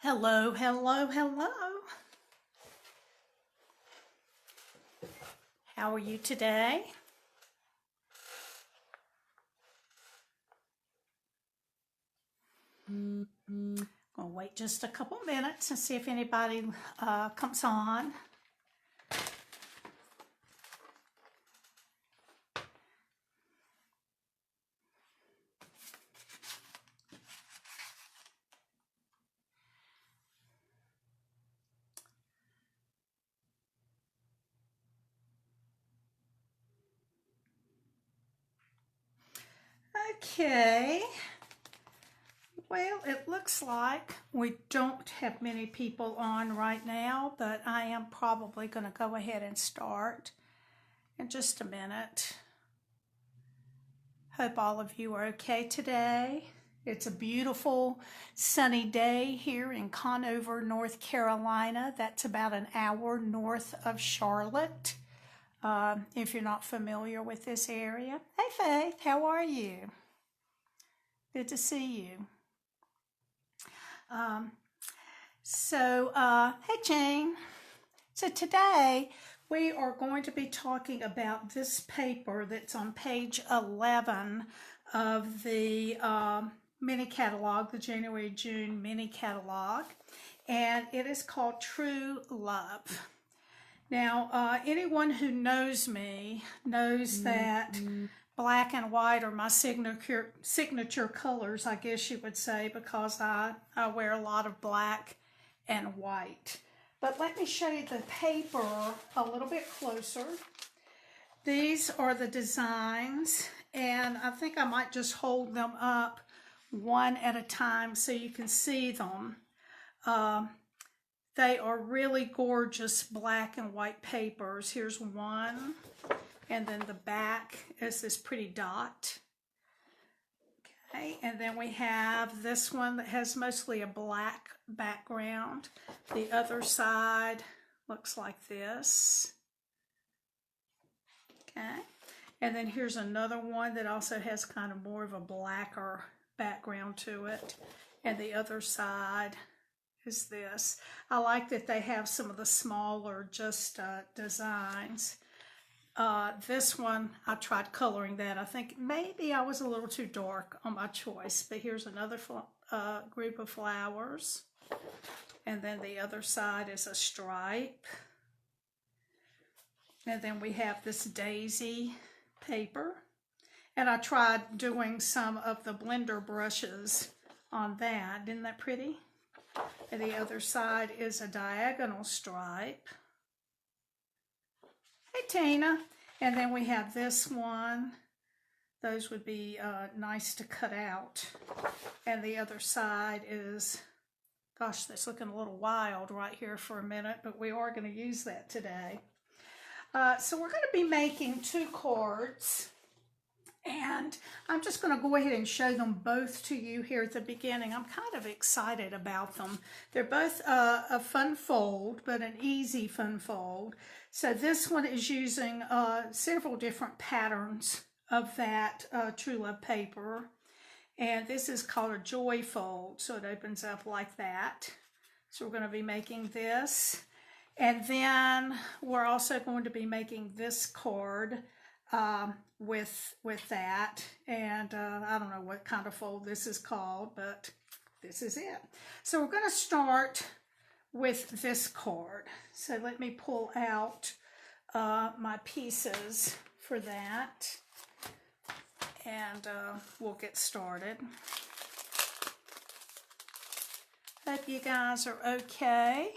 Hello, hello, hello. How are you today? I'll wait just a couple minutes and see if anybody comes on. Okay. Well, it looks like we don't have many people on right now, but I am probably going to go ahead and start in just a minute. Hope all of you are okay today. It's a beautiful sunny day here in Conover, North Carolina. That's about an hour north of Charlotte. If you're not familiar with this area. Hey Faith, how are you? Good to see you. Hey Jane. So today we are going to be talking about this paper that's on page 11 of the mini catalog, the January-June mini catalog, and it is called True Love. Now, anyone who knows me knows that black and white are my signature colors, I guess you would say, because I wear a lot of black and white. But let me show you the paper a little bit closer. These are the designs, and I think I might just hold them up one at a time so you can see them. They are really gorgeous black and white papers. Here's one, and then the back is this pretty dot. Okay, and then we have this one that has mostly a black background. The other side looks like this. Okay, and then here's another one that also has kind of more of a blacker background to it. And the other side is this. I like that they have some of the smaller just designs. This one, I tried coloring that. I think maybe I was a little too dark on my choice, but here's another group of flowers. And then the other side is a stripe. And then we have this daisy paper. And I tried doing some of the blender brushes on that. Isn't that pretty? And the other side is a diagonal stripe. Hey Tina. And then we have this one. Those would be nice to cut out. And the other side is, gosh, that's looking a little wild right here for a minute, but we are going to use that today. So we're going to be making two cards. And I'm just going to go ahead and show them both to you here at the beginning. I'm kind of excited about them. They're both a fun fold, but an easy fun fold. So this one is using several different patterns of that True Love paper. And this is called a joy fold, so it opens up like that. So we're going to be making this. And then we're also going to be making this card with that, and I don't know what kind of fold this is called, but this is it. So we're going to start with this card. So let me pull out my pieces for that, and we'll get started. Hope you guys are okay.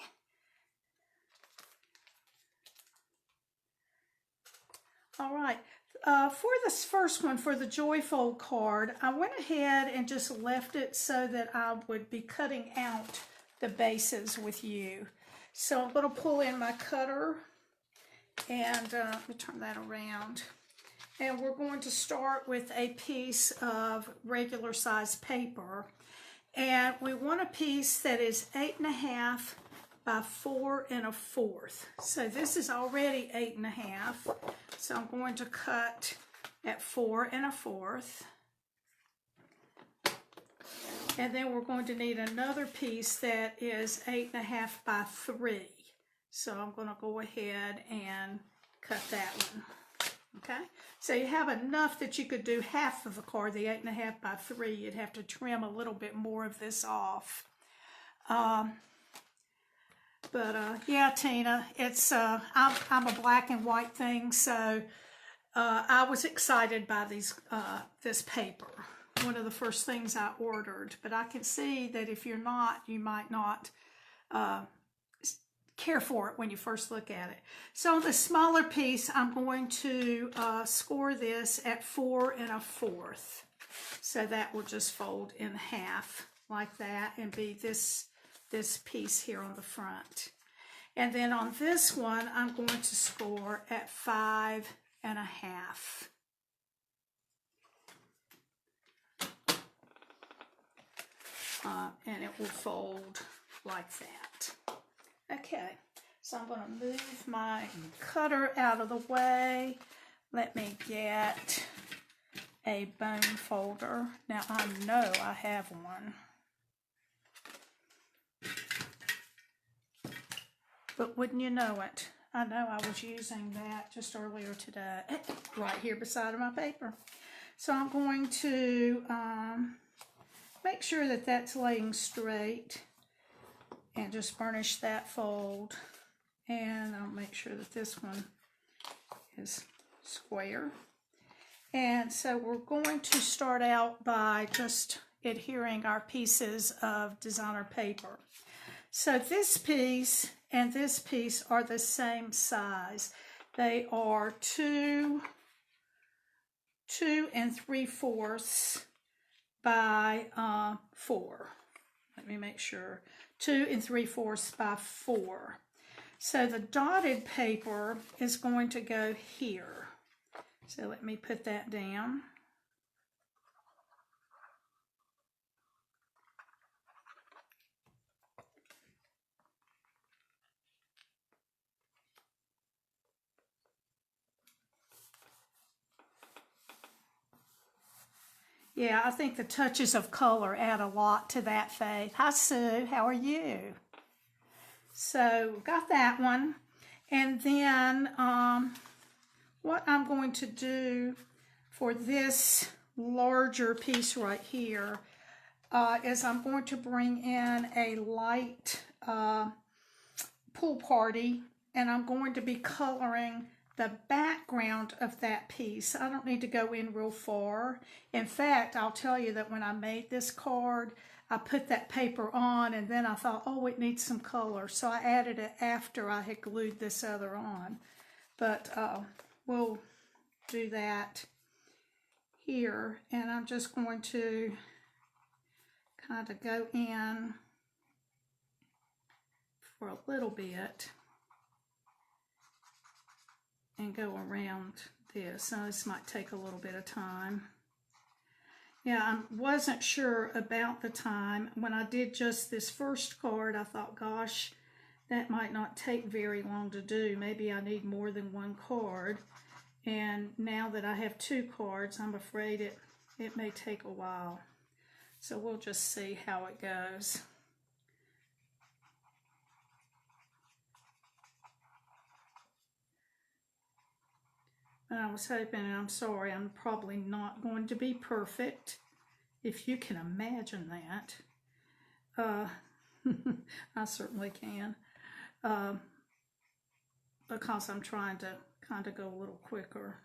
All right, for this first one, for the Joy Fold card, I went ahead and just left it so that I would be cutting out the bases with you. So I'm going to pull in my cutter, and let me turn that around. And we're going to start with a piece of regular size paper. And we want a piece that is 8.5 by 4 1/4. So this is already 8.5. So I'm going to cut at 4 1/4. And then we're going to need another piece that is 8.5 by 3. So I'm going to go ahead and cut that one. Okay, so you have enough that you could do half of the card, the 8.5 by 3. You'd have to trim a little bit more of this off. Yeah, Tina, it's I'm a black and white thing, so I was excited by this paper. One of the first things I ordered, but I can see that if you're not, you might not care for it when you first look at it. So on the smaller piece, I'm going to score this at 4 1/4. So that will just fold in half like that and be this piece here on the front. And then on this one, I'm going to score at 5 1/2. And it will fold like that. Okay, so I'm going to move my cutter out of the way. Let me get a bone folder. Now I know I have one. But wouldn't you know it, I know I was using that just earlier today, right here beside my paper. So I'm going to make sure that that's laying straight and just burnish that fold. And I'll make sure that this one is square. And so we're going to start out by just adhering our pieces of designer paper. So this piece and this piece are the same size. They are 2 3/4 by 4. Let me make sure. 2 3/4 by 4. So the dotted paper is going to go here. So let me put that down. Yeah, I think the touches of color add a lot to that, Faith. Hi, Sue. How are you? So, got that one. And then what I'm going to do for this larger piece right here is I'm going to bring in a light pool party, and I'm going to be coloring the background of that piece. I don't need to go in real far. In fact, I'll tell you that when I made this card, I put that paper on and then I thought, oh, it needs some color. So I added it after I had glued this other on. But we'll do that here. And I'm just going to kind of go in for a little bit and go around this. Now this might take a little bit of time. Yeah, I wasn't sure about the time. When I did just this first card, I thought, gosh, that might not take very long to do. Maybe I need more than one card. And now that I have 2 cards, I'm afraid it may take a while. So we'll just see how it goes. And I was hoping, and I'm sorry, I'm probably not going to be perfect, if you can imagine that. I certainly can, because I'm trying to kind of go a little quicker.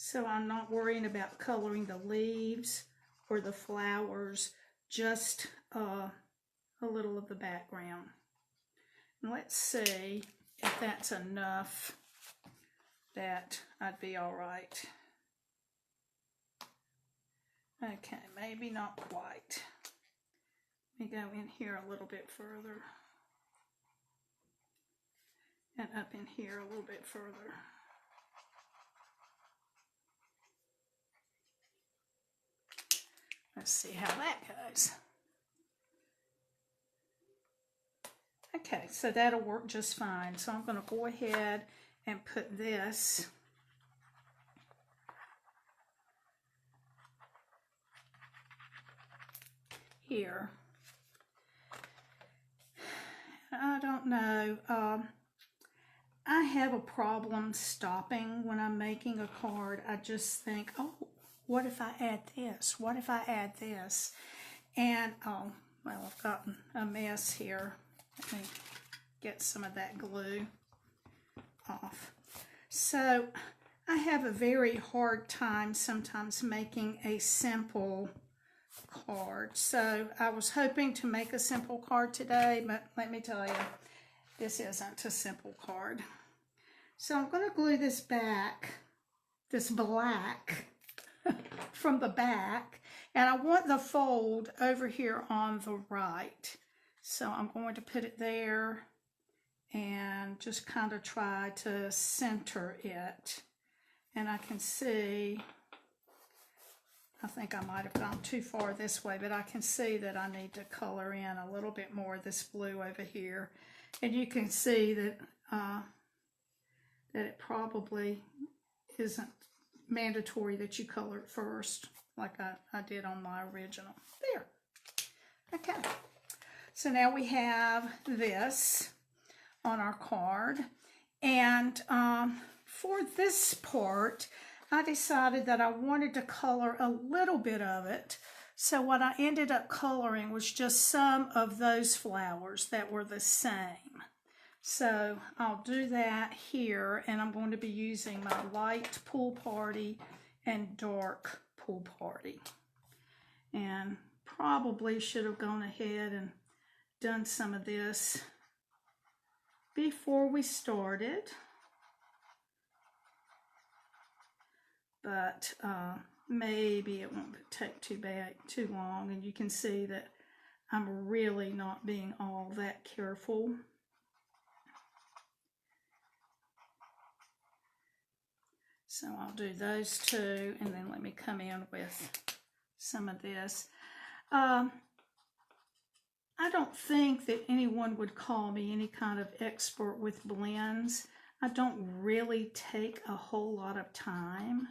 So I'm not worrying about coloring the leaves or the flowers, just a little of the background. And let's see if that's enough that I'd be all right. Okay, maybe not quite. Let me go in here a little bit further. And up in here a little bit further. Let's see how that goes. Okay, so that'll work just fine. So I'm going to go ahead and put this here. I don't know. I have a problem stopping when I'm making a card. I just think, oh, what if I add this? What if I add this? And, oh, well, I've gotten a mess here. Let me get some of that glue off. So, I have a very hard time sometimes making a simple card. So, I was hoping to make a simple card today, but let me tell you, this isn't a simple card. So I'm going to glue this back, this black, from the back, and I want the fold over here on the right. So I'm going to put it there and just kind of try to center it. And I can see, I think I might have gone too far this way, but I can see that I need to color in a little bit more of this blue over here. And you can see that that it probably isn't mandatory that you color it first, like I did on my original. There. Okay. So now we have this on our card. And for this part, I decided that I wanted to color a little bit of it. So what I ended up coloring was just some of those flowers that were the same. So I'll do that here, and I'm going to be using my light Pool Party and dark Pool Party. And probably should have gone ahead and done some of this before we started. But maybe it won't take too long, and you can see that I'm really not being all that careful. So I'll do those two, and then let me come in with some of this. I don't think that anyone would call me any kind of expert with blends. I don't really take a whole lot of time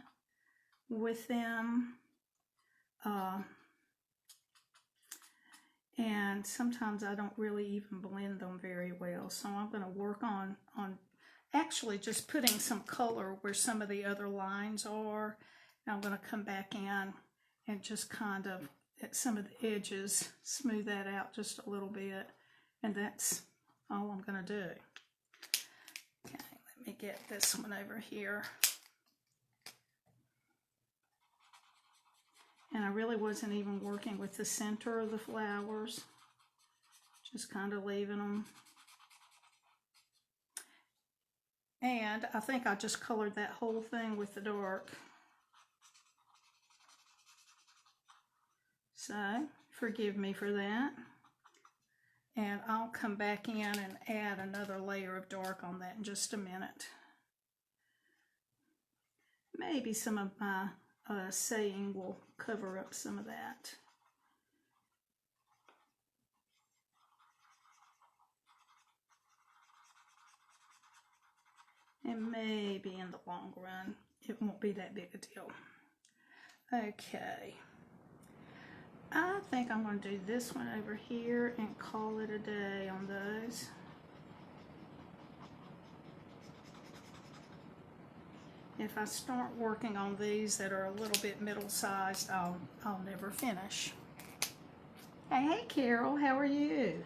with them. And sometimes I don't really even blend them very well. So I'm going to work on actually just putting some color where some of the other lines are. And I'm going to come back in and just kind of, at some of the edges, smooth that out just a little bit. And that's all I'm going to do. Okay, let me get this one over here. And I really wasn't even working with the center of the flowers. Just kind of leaving them. And I think I just colored that whole thing with the dark. So, forgive me for that. And I'll come back in and add another layer of dark on that in just a minute. Maybe some of my saying will cover up some of that. And maybe in the long run, it won't be that big a deal. Okay. I think I'm going to do this one over here and call it a day on those. If I start working on these that are a little bit middle-sized, I'll never finish. Hey, Carol, how are you?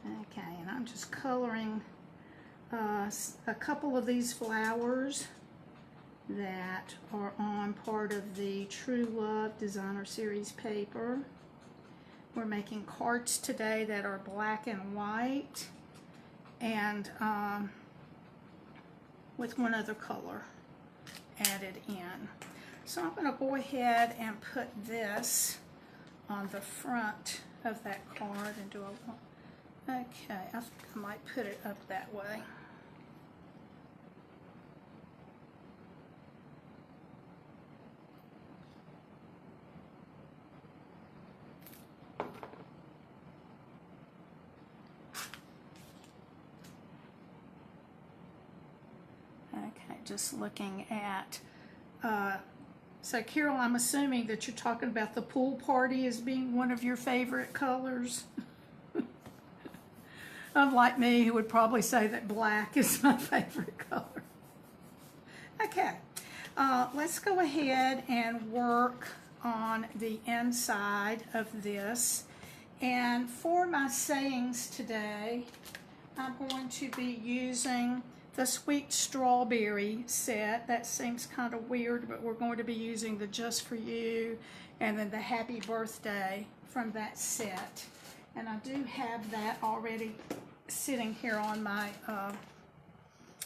Okay, and I'm just coloring a couple of these flowers that are on part of the True Love Designer Series paper. We're making cards today that are black and white, and with one other color added in. So I'm going to go ahead and put this on the front of that card and do a, okay, I think I might put it up that way. just looking at, so Carol, I'm assuming that you're talking about the pool party as being one of your favorite colors. Unlike me, who would probably say that black is my favorite color. Okay, let's go ahead and work on the inside of this. And for my sayings today, I'm going to be using the Sweet Strawberry set. That seems kind of weird, but we're going to be using the Just For You and then the Happy Birthday from that set. And I do have that already sitting here on my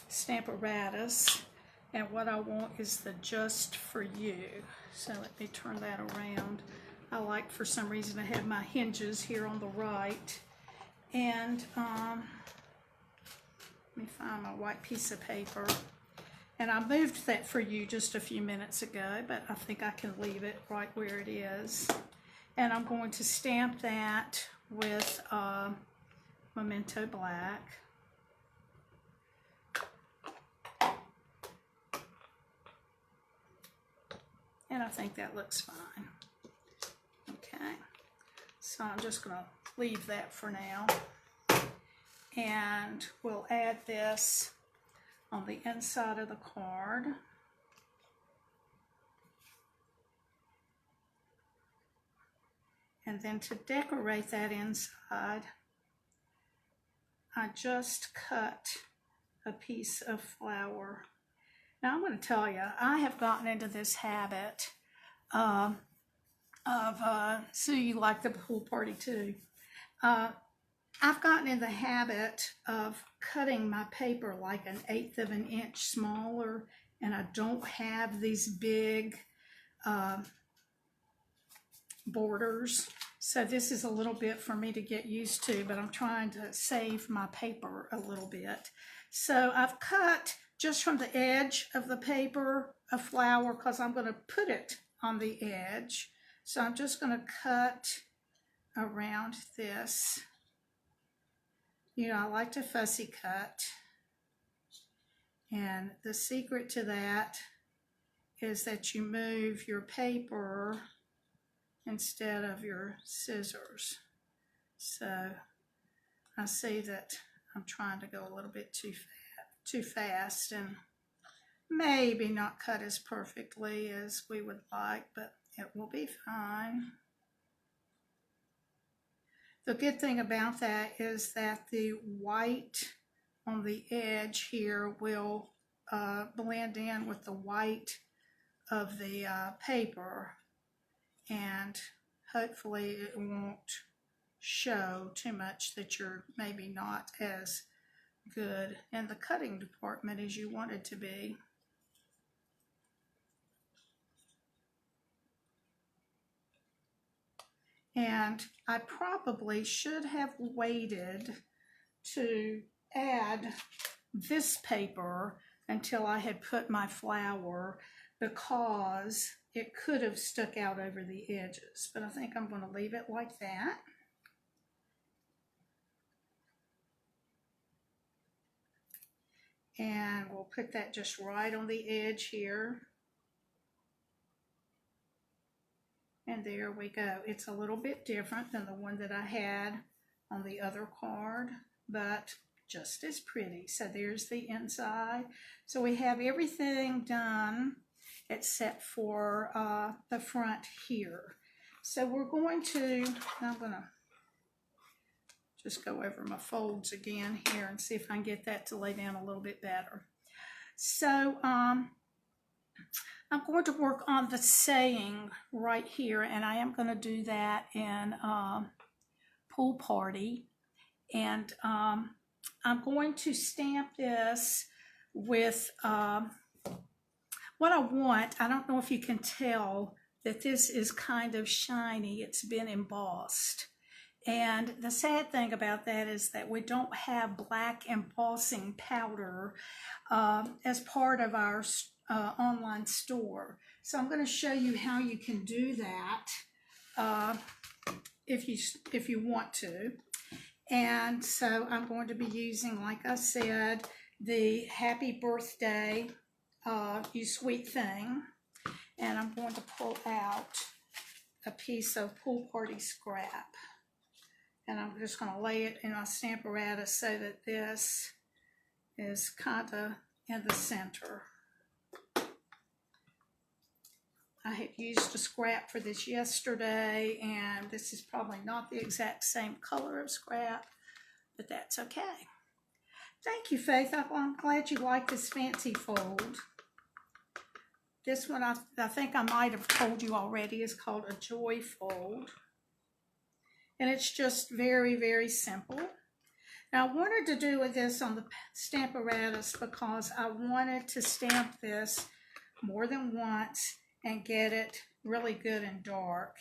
Stamparatus. And what I want is the Just For You. So let me turn that around. I like, for some reason, to have my hinges here on the right. And let me find my white piece of paper. And I moved that For You just a few minutes ago, but I think I can leave it right where it is. And I'm going to stamp that with Memento Black. And I think that looks fine. Okay, so I'm just going to leave that for now. And we'll add this on the inside of the card. And then to decorate that inside, I just cut a piece of flower. Now I'm going to tell you, I have gotten into this habit of, Sue, you like the pool party too. I've gotten in the habit of cutting my paper like 1/8 of an inch smaller, and I don't have these big borders. So this is a little bit for me to get used to, but I'm trying to save my paper a little bit. So I've cut just from the edge of the paper a flower because I'm going to put it on the edge. So I'm just going to cut around this. You know, I like to fussy cut. And the secret to that is that you move your paper instead of your scissors. So I see that I'm trying to go a little bit too fast and maybe not cut as perfectly as we would like, but it will be fine. The good thing about that is that the white on the edge here will blend in with the white of the paper, and hopefully it won't show too much that you're maybe not as good in the cutting department as you want it to be. And I probably should have waited to add this paper until I had put my flower, because it could have stuck out over the edges. But I think I'm going to leave it like that. And we'll put that just right on the edge here. And there we go. It's a little bit different than the one that I had on the other card, but just as pretty. So there's the inside. So we have everything done except for the front here. So we're going to, I'm going to just go over my folds again here and see if I can get that to lay down a little bit better. So I'm going to work on the saying right here, and I am going to do that in Pool Party. And I'm going to stamp this with what I want. I don't know if you can tell that this is kind of shiny. It's been embossed. And the sad thing about that is that we don't have black embossing powder as part of our online store. So I'm going to show you how you can do that if you want to. And so I'm going to be using, like I said, the Happy Birthday You Sweet Thing. And I'm going to pull out a piece of Pool Party scrap. And I'm just going to lay it in my Stamparatus so that this is kind of in the center. I had used a scrap for this yesterday, and this is probably not the exact same color of scrap, but that's okay. Thank you, Faith. I'm glad you like this fancy fold. This one, I think I might have told you already, is called a Joy Fold. And it's just very, very simple. Now, I wanted to do with this on the Stamparatus because I wanted to stamp this more than once and get it really good and dark.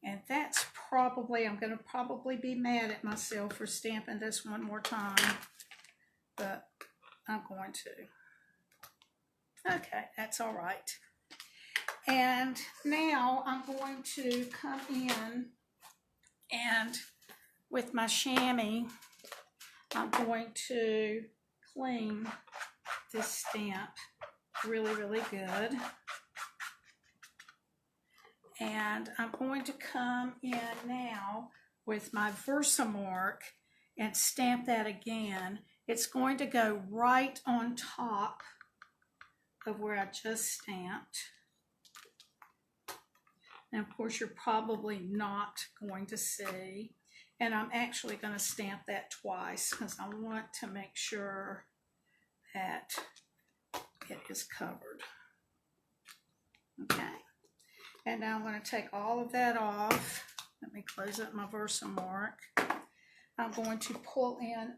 And that's probably, I'm going to probably be mad at myself for stamping this one more time, but I'm going to. Okay, that's all right. And now I'm going to come in and with my chamois, I'm going to clean this stamp really, really good. And I'm going to come in now with my Versamark and stamp that again. It's going to go right on top of where I just stamped. And of course, you're probably not going to see. And I'm actually going to stamp that twice because I want to make sure that it is covered. Okay. And now I'm going to take all of that off. Let me close up my Versamark. I'm going to pull in,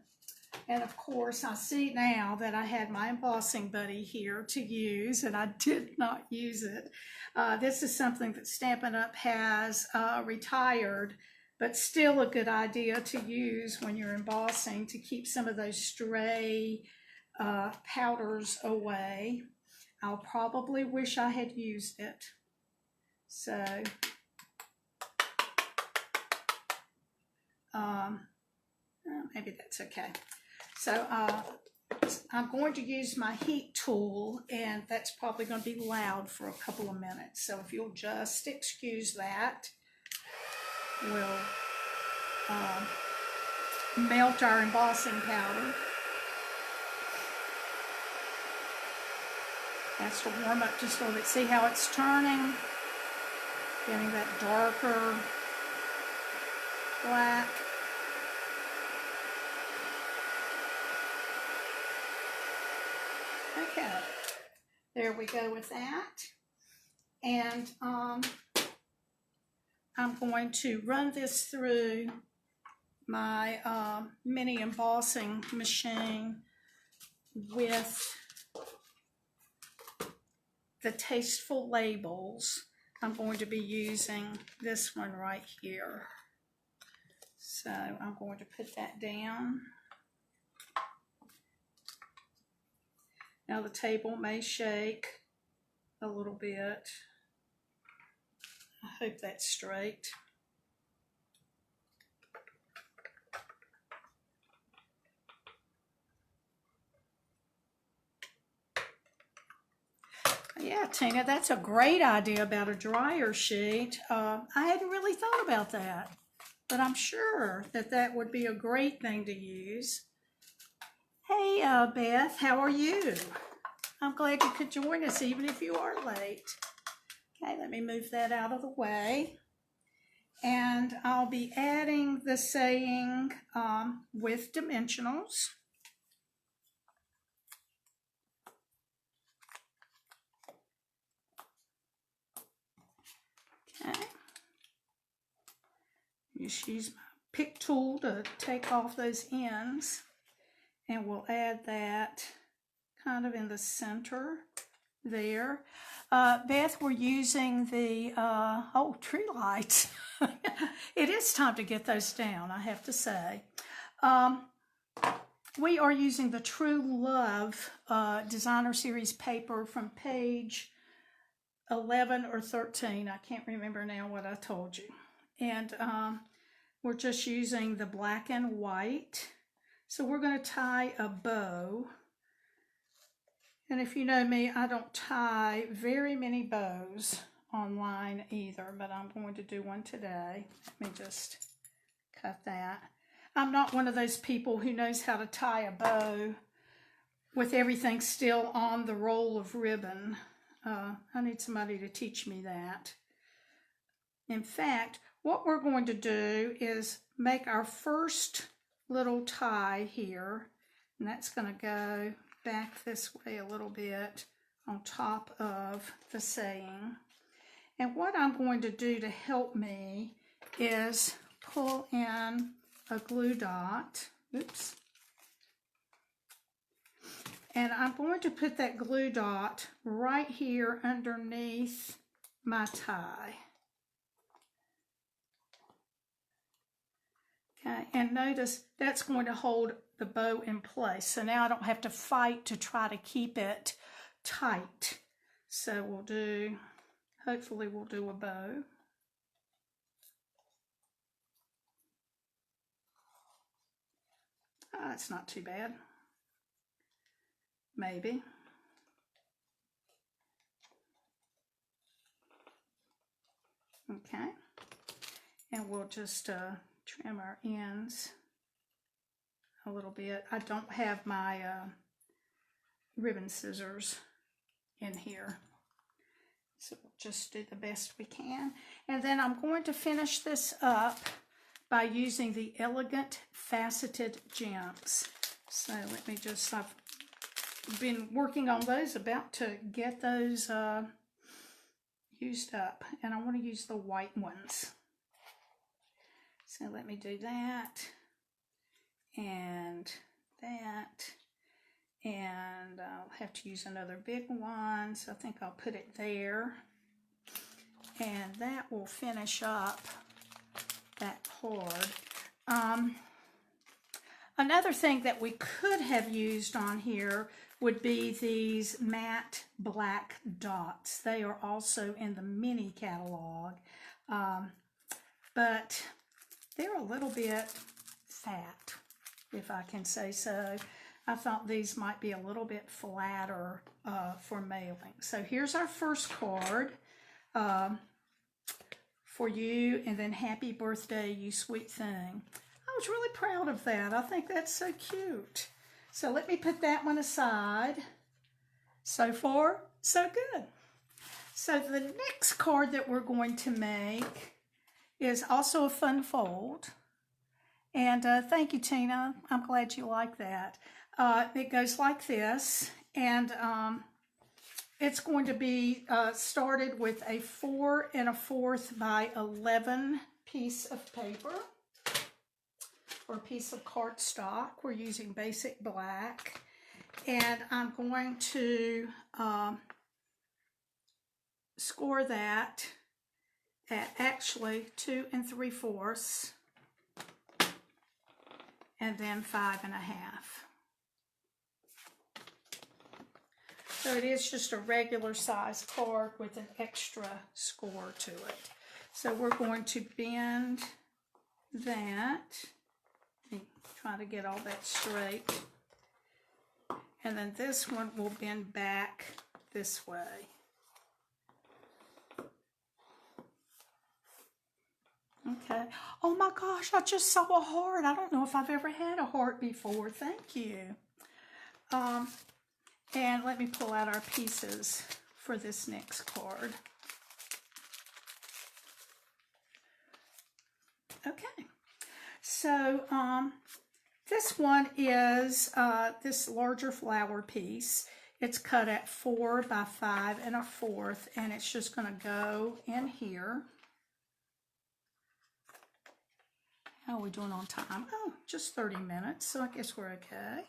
and of course I see now that I had my embossing buddy here to use, and I did not use it. This is something that Stampin' Up! Has retired, but still a good idea to use when you're embossing to keep some of those stray powders away. I'll probably wish I had used it. So, maybe that's okay. So, I'm going to use my heat tool, and that's probably going to be loud for a couple of minutes. So, if you'll just excuse that, we'll melt our embossing powder. That's to warm up just a little bit. See how it's turning? Getting that darker black. Okay, there we go with that. And I'm going to run this through my mini embossing machine with the Tasteful Labels. I'm going to be using this one right here. So I'm going to put that down. Now the table may shake a little bit. I hope that's straight. Yeah, Tina, that's a great idea about a dryer sheet. I hadn't really thought about that, but I'm sure that that would be a great thing to use. Hey, Beth, how are you? I'm glad you could join us even if you are late. Okay, let me move that out of the way. And I'll be adding the saying with dimensionals. Okay. Just use my pick tool to take off those ends, and we'll add that kind of in the center there. Beth, we're using the tree lights. It is time to get those down, I have to say. We are using the True Love Designer Series paper from page 11 or 13. I can't remember now what I told you. And we're just using the black and white. So we're going to tie a bow And if you know me, I don't tie very many bows online either, but I'm going to do one today. Let me just cut that. I'm not one of those people who knows how to tie a bow with everything still on the roll of ribbon. I need somebody to teach me that. In fact, what we're going to do is make our first little tie here, and that's going to go back this way a little bit on top of the saying. And what I'm going to do to help me is pull in a glue dot. Oops. And I'm going to put that glue dot right here underneath my tie. Okay, and notice that's going to hold the bow in place. So now I don't have to fight to try to keep it tight. So we'll do, hopefully we'll do a bow. It's not too bad. Maybe. Okay. And we'll just trim our ends a little bit. I don't have my ribbon scissors in here, so we'll just do the best we can. And then I'm going to finish this up by using the Elegant Faceted Gems. So let me just, I've been working on those, about to get those used up, and I want to use the white ones. So let me do that, and that, and I'll have to use another big one, so I think I'll put it there, and that will finish up that card. Another thing that we could have used on here would be these matte black dots. They are also in the mini catalog, but they're a little bit fat, if I can say so. I thought these might be a little bit flatter for mailing. So here's our first card for you, and then happy birthday, you sweet thing. I was really proud of that. I think that's so cute. So let me put that one aside. So far, so good. So the next card that we're going to make is also a fun fold. And thank you, Tina. I'm glad you like that. It goes like this, and it's going to be started with a 4 1/4 by 11 piece of paper, or piece of cardstock. We're using basic black, and I'm going to score that at actually 2 3/4, and then 5 1/2. So it is just a regular size card with an extra score to it. So we're going to bend that. Try to get all that straight. And then this one will bend back this way. Okay. Oh my gosh, I just saw a heart. I don't know if I've ever had a heart before. Thank you. And let me pull out our pieces for this next card. Okay. So, this one is this larger flower piece. It's cut at 4 by 5 1/4, and it's just going to go in here. How are we doing on time? Oh, just 30 minutes, so I guess we're okay.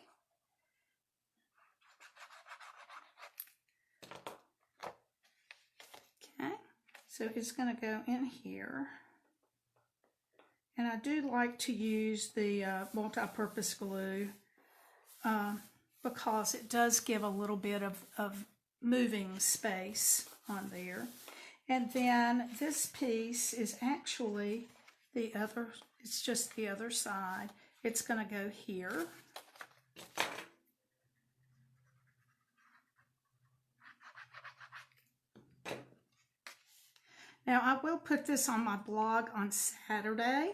Okay, so it's going to go in here. And I do like to use the multi-purpose glue because it does give a little bit of moving space on there. And then this piece is actually the other, it's just the other side. It's going to go here. Now I will put this on my blog on Saturday,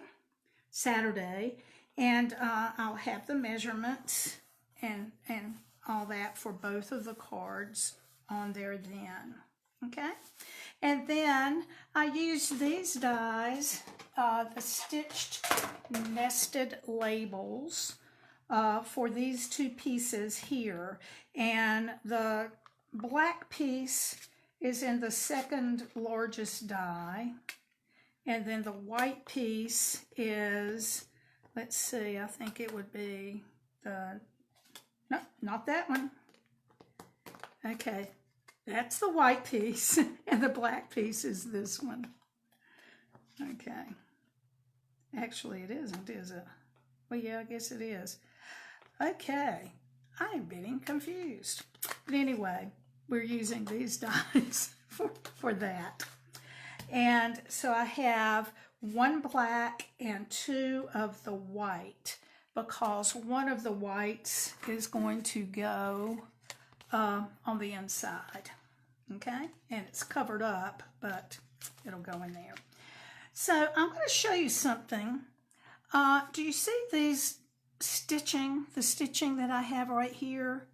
and I'll have the measurements and all that for both of the cards on there then. Okay, and then I use these dies, the stitched nested labels, for these two pieces here, and the black piece is in the second largest die, and then the white piece is, let's see, I think it would be the, no, not that one. Okay, that's the white piece, and the black piece is this one. Okay, actually it isn't, is it? Well, yeah, I guess it is. Okay, I am getting confused. But anyway, we're using these dies for that. And so I have one black and two of the white, because one of the whites is going to go on the inside. Okay, and it's covered up, but it'll go in there. So I'm going to show you something. Do you see these the stitching that I have right here?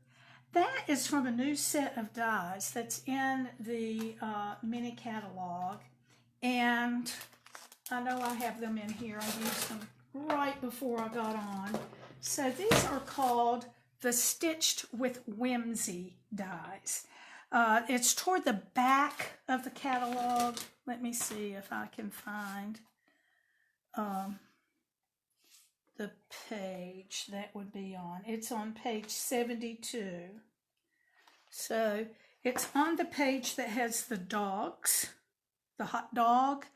That is from a new set of dies that's in the mini catalog, and I know I have them in here. I used them right before I got on. So these are called the Stitched with Whimsey dies. It's toward the back of the catalog. Let me see if I can find the page that would be on. It's on page 72. So it's on the page that has the dogs, the hot dog,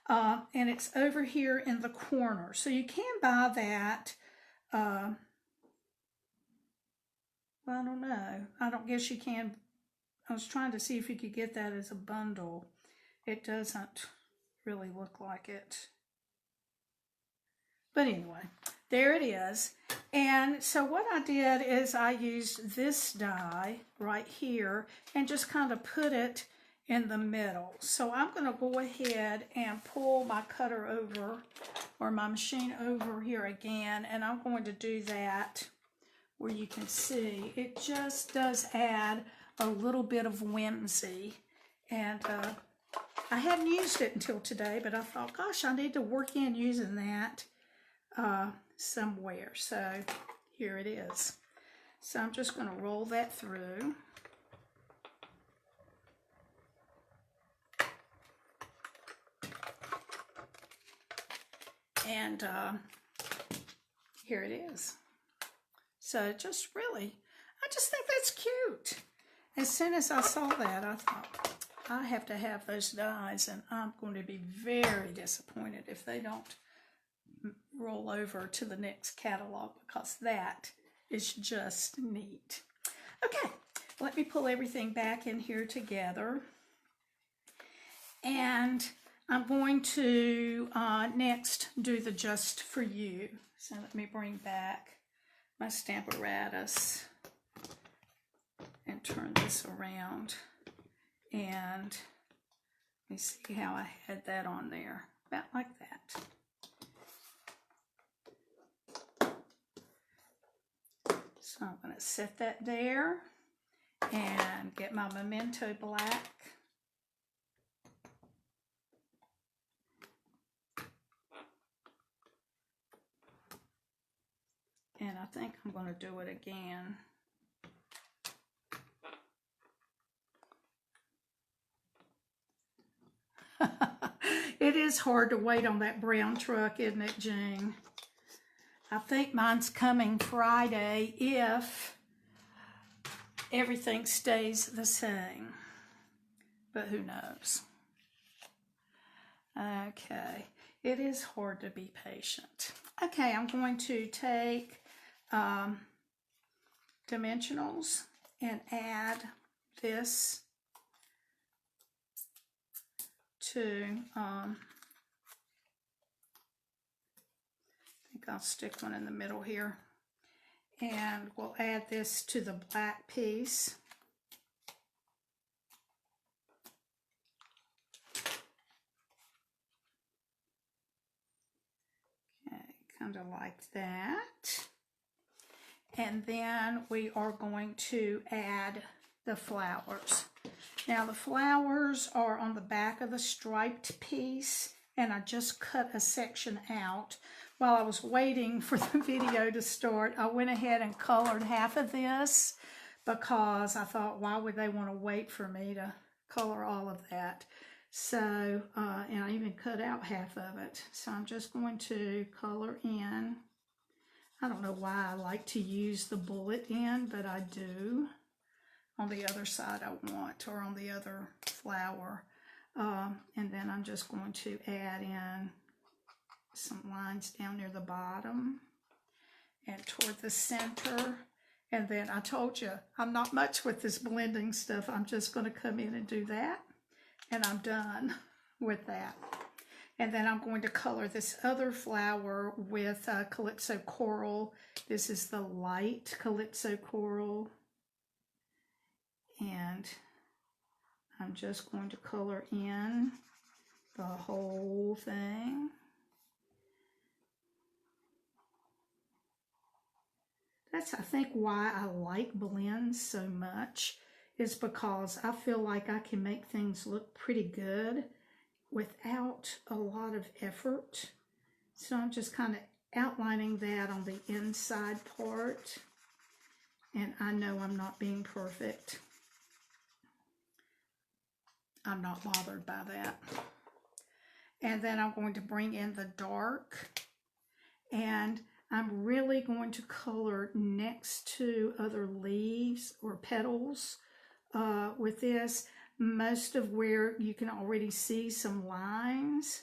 and it's over here in the corner. So you can buy that. Well, I don't know. I don't guess you can. I was trying to see if you could get that as a bundle. It doesn't really look like it. But anyway, there it is. And so what I did is I used this die right here and just kind of put it in the middle. So I'm going to go ahead and pull my cutter over, or my machine over here again, and I'm going to do that where you can see it just does add a little bit of whimsy. And I hadn't used it until today, but I thought, gosh, I need to work in using that somewhere. So here it is. So I'm just going to roll that through. And here it is. So just really, I just think that's cute. As soon as I saw that, I thought, I have to have those dies, and I'm going to be very disappointed if they don't roll over to the next catalog, because that is just neat. Okay, let me pull everything back in here together. And I'm going to next do the Just For You. So let me bring back my Stamparatus and turn this around. And let me see how I had that on there. About like that. So I'm going to set that there and get my Memento Black. And I think I'm going to do it again. It is hard to wait on that brown truck, isn't it, Jane? I think mine's coming Friday if everything stays the same. But who knows? Okay. It is hard to be patient. Okay, I'm going to take dimensionals and add this to, I think I'll stick one in the middle here, and we'll add this to the black piece. kind of like that. And then we are going to add the flowers. Now the flowers are on the back of the striped piece, and I just cut a section out. While I was waiting for the video to start, I went ahead and colored half of this because I thought, why would they want to wait for me to color all of that? So, and I even cut out half of it. So I'm just going to color in. I don't know why I like to use the bullet end, but I do. On the other side I want, or on the other flower. And then I'm just going to add in some lines down near the bottom and toward the center. And then I told you, I'm not much with this blending stuff. I'm just going to come in and do that. And I'm done with that. And then I'm going to color this other flower with Calypso Coral. This is the light Calypso Coral. And I'm just going to color in the whole thing. That's, I think, why I like blends so much, is because I feel like I can make things look pretty good without a lot of effort. So I'm just kind of outlining that on the inside part. And I know I'm not being perfect. I'm not bothered by that. And then I'm going to bring in the dark, and I'm really going to color next to other leaves or petals with this. Most of where you can already see some lines,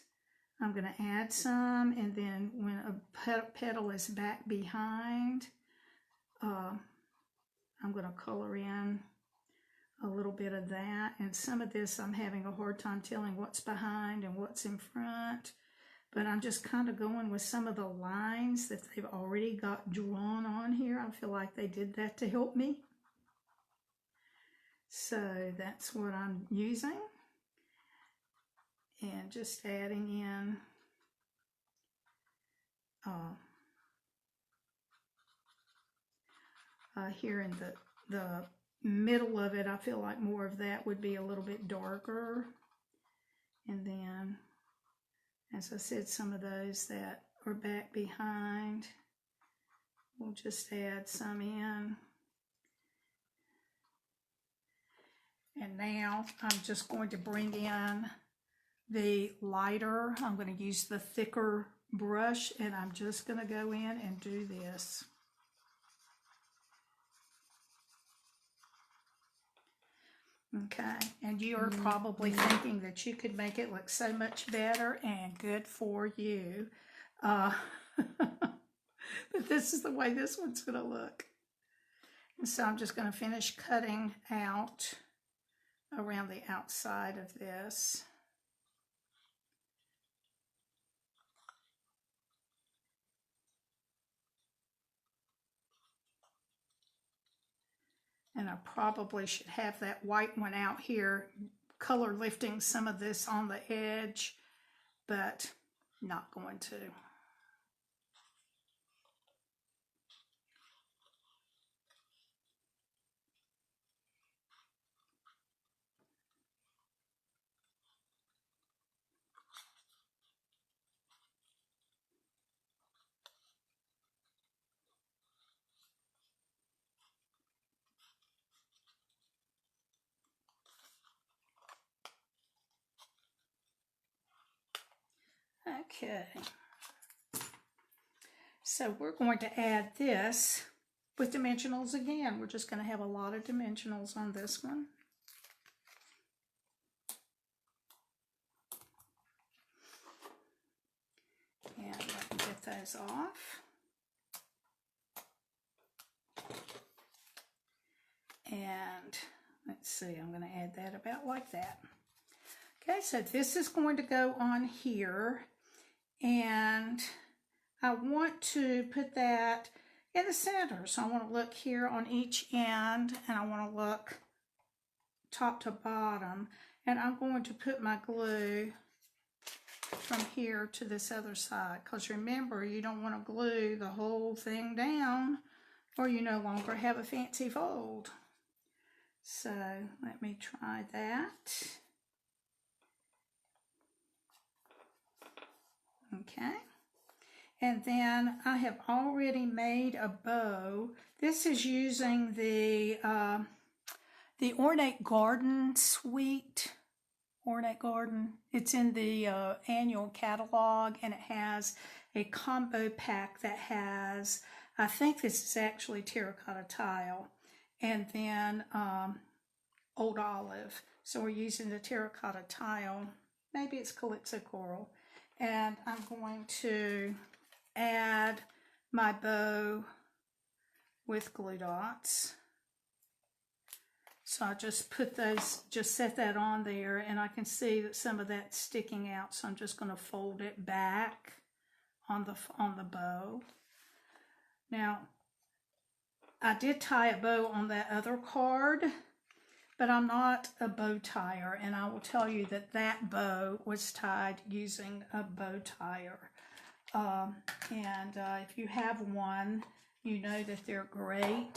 I'm going to add some, and then when a petal is back behind, I'm going to color in a little bit of that. And some of this I'm having a hard time telling what's behind and what's in front, but I'm just kind of going with some of the lines that they've already got drawn on here. I feel like they did that to help me. So that's what I'm using, and just adding in here in the middle of it. I feel like more of that would be a little bit darker. And then, as I said, some of those that are back behind, we'll just add some in. And now I'm just going to bring in the lighter. I'm going to use the thicker brush, and I'm just going to go in and do this. Okay, and you are probably thinking that you could make it look so much better, and good for you. But this is the way this one's going to look. And so I'm just going to finish cutting out around the outside of this. And I probably should have that white one out here, color lifting some of this on the edge, but not going to. Okay, so we're going to add this with dimensionals again. We're just going to have a lot of dimensionals on this one. And let me get those off. And let's see, I'm going to add that about like that. Okay, so this is going to go on here, and I want to put that in the center. So I want to look here on each end, and I want to look top to bottom, and I'm going to put my glue from here to this other side, because remember, you don't want to glue the whole thing down or you no longer have a fancy fold. So let me try that. Okay. And then I have already made a bow. This is using the Ornate Garden Suite. Ornate Garden. It's in the annual catalog, and it has a combo pack that has, I think this is actually terracotta tile, and then old olive. So we're using the terracotta tile. Maybe it's Calypso Coral. And I'm going to add my bow with glue dots. So I just put those, just set that on there, and I can see that some of that's sticking out, so I'm just going to fold it back on the bow. Now, I did tie a bow on that other card, but I'm not a bow tire, and I will tell you that that bow was tied using a bow tire. If you have one, you know that they're great.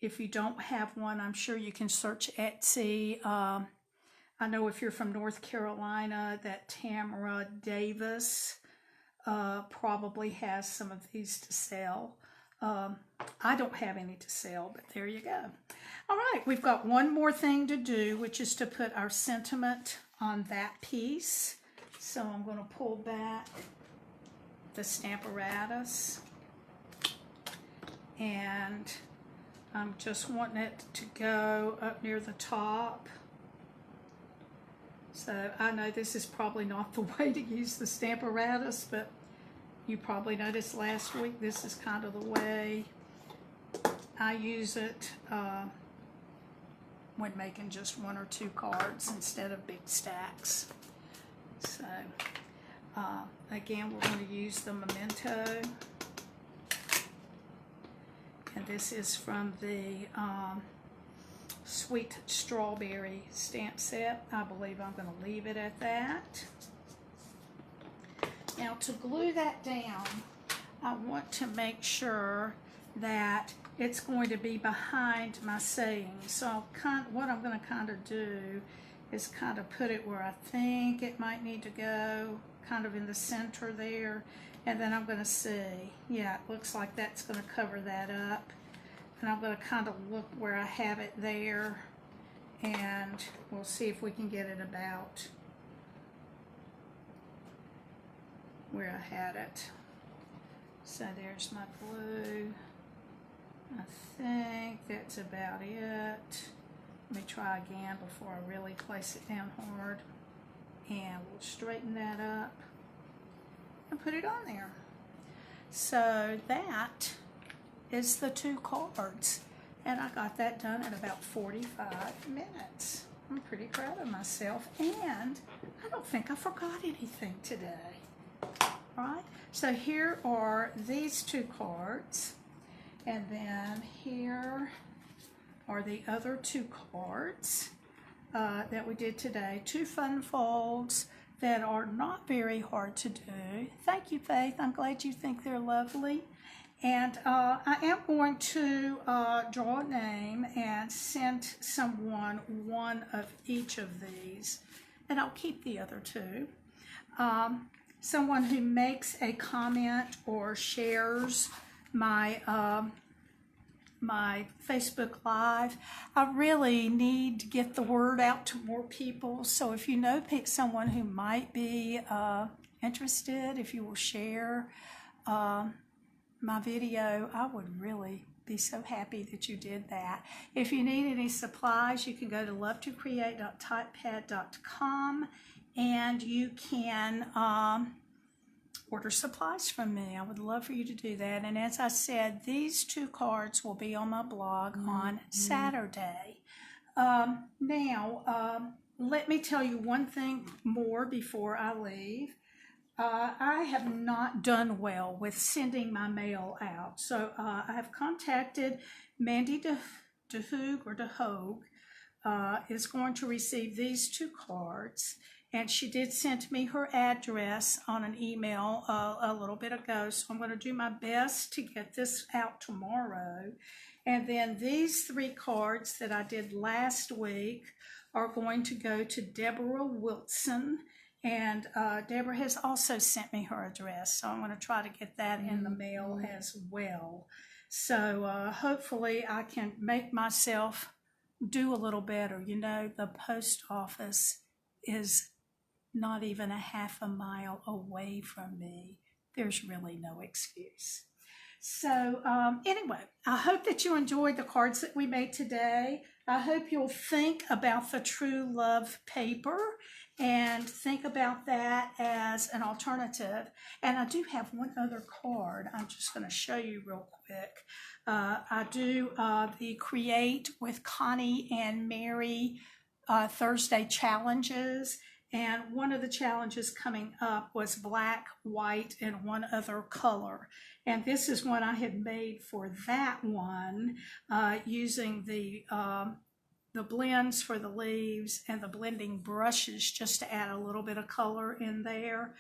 If you don't have one, I'm sure you can search Etsy. I know if you're from North Carolina, that Tamara Davis probably has some of these to sell. I don't have any to sell, but there you go. All right, we've got one more thing to do, which is to put our sentiment on that piece. So I'm going to pull back the Stamparatus, and I'm just wanting it to go up near the top. So I know this is probably not the way to use the Stamparatus, but you probably noticed last week this is kind of the way I use it when making just one or two cards instead of big stacks. So again, we're going to use the Memento, and this is from the Sweet Strawberry stamp set. I believe I'm going to leave it at that. Now, to glue that down, I want to make sure that it's going to be behind my saying. So what I'm going to kind of do is kind of put it where I think it might need to go, kind of in the center there, and then I'm going to see. Yeah, it looks like that's going to cover that up. And I'm going to kind of look where I have it there, and we'll see if we can get it about where I had it. So there's my glue. I think that's about it. Let me try again before I really place it down hard. And we'll straighten that up and put it on there. So that is the two cards. And I got that done in about 45 minutes. I'm pretty proud of myself. And I don't think I forgot anything today. All right, so here are these two cards, and then here are the other two cards that we did today. Two fun folds that are not very hard to do. Thank you, Faith. I'm glad you think they're lovely. And I am going to draw a name and send someone one of each of these, and I'll keep the other two. Someone who makes a comment or shares my my Facebook Live. I really need to get the word out to more people. So if you know someone who might be interested, if you will share my video, I would really be so happy that you did that. If you need any supplies, you can go to lovetocreate.typepad.com, and you can order supplies from me. I would love for you to do that. And as I said, these two cards will be on my blog on Saturday. Now, let me tell you one thing more before I leave. I have not done well with sending my mail out. So I have contacted Mandy DeHoog is going to receive these two cards. and she did send me her address on an email a little bit ago, so I'm going to do my best to get this out tomorrow. And then these 3 cards that I did last week are going to go to Deborah Wilson, and Deborah has also sent me her address, so I'm going to try to get that in the mail as well. So hopefully I can make myself do a little better. You know, the post office is not even a half a mile away from me. There's really no excuse. So anyway, I hope that you enjoyed the cards that we made today. I hope you'll think about the True Love paper and think about that as an alternative. And I do have one other card I'm just going to show you real quick. I do the Create with Connie and Mary Thursday challenges. And one of the challenges coming up was black, white, and one other color. And this is one I had made for that one using the blends for the leaves and the blending brushes just to add a little bit of color in there.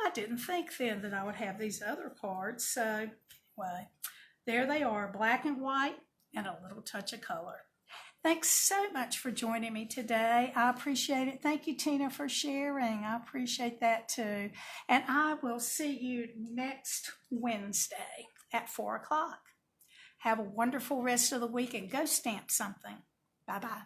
I didn't think then that I would have these other cards. So anyway, there they are, black and white and a little touch of color. Thanks so much for joining me today. I appreciate it. Thank you, Tina, for sharing. I appreciate that too. And I will see you next Wednesday at 4 o'clock. Have a wonderful rest of the week and go stamp something. Bye-bye.